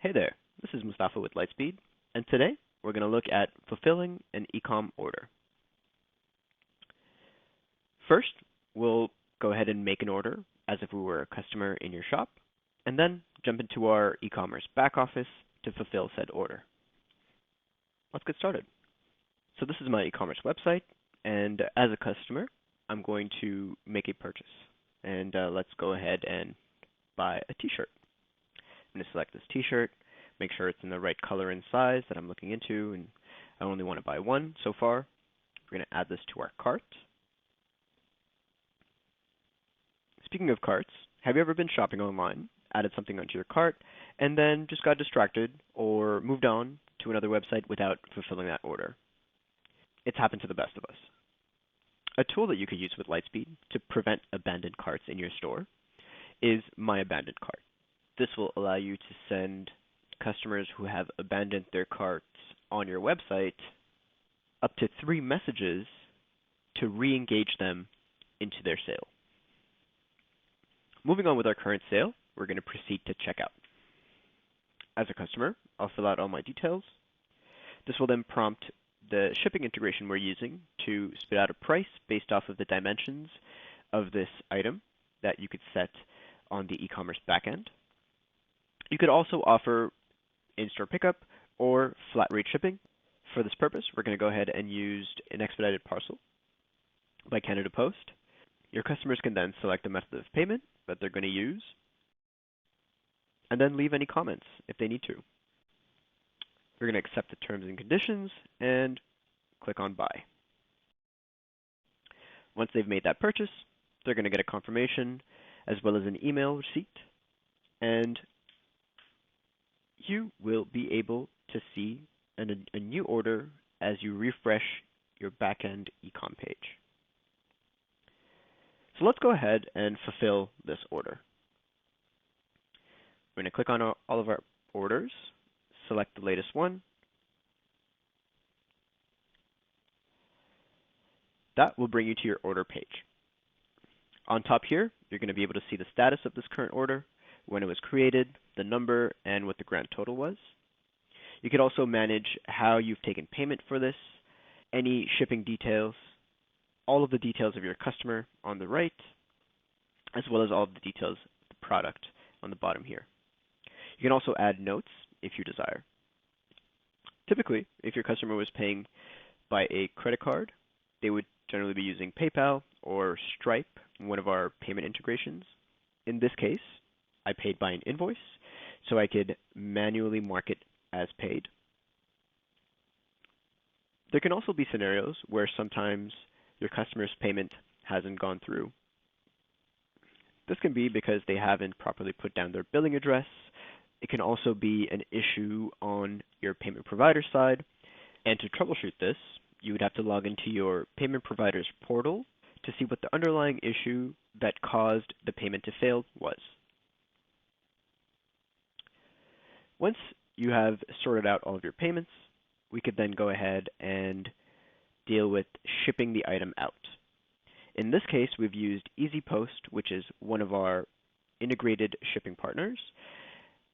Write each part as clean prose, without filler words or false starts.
Hey there, this is Mustafa with Lightspeed, and today we're going to look at fulfilling an eCom order. First, we'll go ahead and make an order as if we were a customer in your shop, and then jump into our e-commerce back office to fulfill said order. Let's get started. So this is my e-commerce website, and as a customer, I'm going to make a purchase. And let's go ahead and buy a t-shirt. I'm going to select this t-shirt, make sure it's in the right color and size that I'm looking into, and I only want to buy one so far. We're going to add this to our cart. Speaking of carts, have you ever been shopping online, added something onto your cart, and then just got distracted or moved on to another website without fulfilling that order? It's happened to the best of us. A tool that you could use with Lightspeed to prevent abandoned carts in your store is My Abandoned Cart. This will allow you to send customers who have abandoned their carts on your website up to 3 messages to re-engage them into their sale. Moving on with our current sale, we're going to proceed to checkout. As a customer, I'll fill out all my details. This will then prompt the shipping integration we're using to spit out a price based off of the dimensions of this item that you could set on the e-commerce backend. You could also offer in-store pickup or flat rate shipping. For this purpose, we're going to go ahead and use an expedited parcel by Canada Post. Your customers can then select the method of payment that they're going to use and then leave any comments if they need to. We're going to accept the terms and conditions and click on Buy. Once they've made that purchase, they're going to get a confirmation as well as an email receipt, and you will be able to see a new order as you refresh your backend eCom page. So let's go ahead and fulfill this order. We're going to click on all of our orders, select the latest one. That will bring you to your order page. On top here, you're going to be able to see the status of this current order, when it was created, the number, and what the grand total was. You could also manage how you've taken payment for this, any shipping details, all of the details of your customer on the right, as well as all of the details of the product on the bottom here. You can also add notes if you desire. Typically, if your customer was paying by a credit card, they would generally be using PayPal or Stripe, one of our payment integrations. In this case, I paid by an invoice, so I could manually mark it as paid. There can also be scenarios where sometimes your customer's payment hasn't gone through. This can be because they haven't properly put down their billing address. It can also be an issue on your payment provider side. And to troubleshoot this, you would have to log into your payment provider's portal to see what the underlying issue that caused the payment to fail was. Once you have sorted out all of your payments, we could then go ahead and deal with shipping the item out. In this case, we've used EasyPost, which is one of our integrated shipping partners,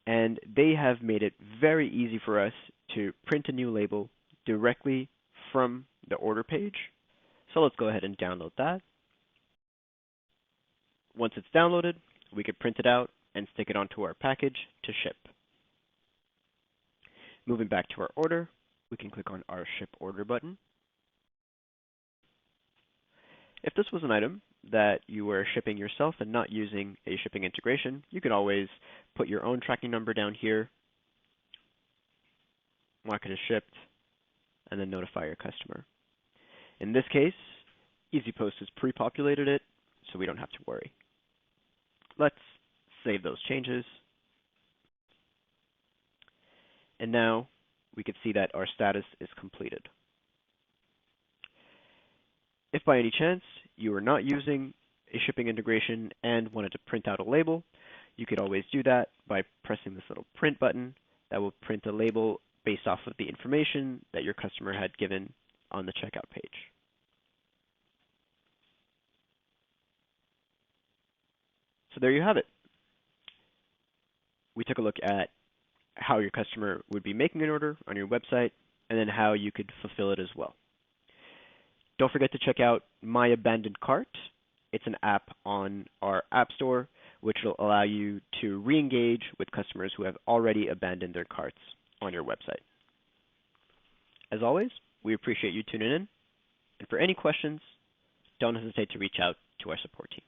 and they have made it very easy for us to print a new label directly from the order page. So let's go ahead and download that. Once it's downloaded, we could print it out and stick it onto our package to ship. Moving back to our order, we can click on our Ship Order button. If this was an item that you were shipping yourself and not using a shipping integration, you could always put your own tracking number down here, mark it as shipped, and then notify your customer. In this case, EasyPost has pre-populated it, so we don't have to worry. Let's save those changes. And now we can see that our status is completed. If by any chance you are not using a shipping integration and wanted to print out a label, you could always do that by pressing this little print button that will print a label based off of the information that your customer had given on the checkout page. So there you have it. We took a look at how your customer would be making an order on your website, and then how you could fulfill it as well. Don't forget to check out My Abandoned Cart. It's an app on our App Store, which will allow you to re-engage with customers who have already abandoned their carts on your website. As always, we appreciate you tuning in, and for any questions, don't hesitate to reach out to our support team.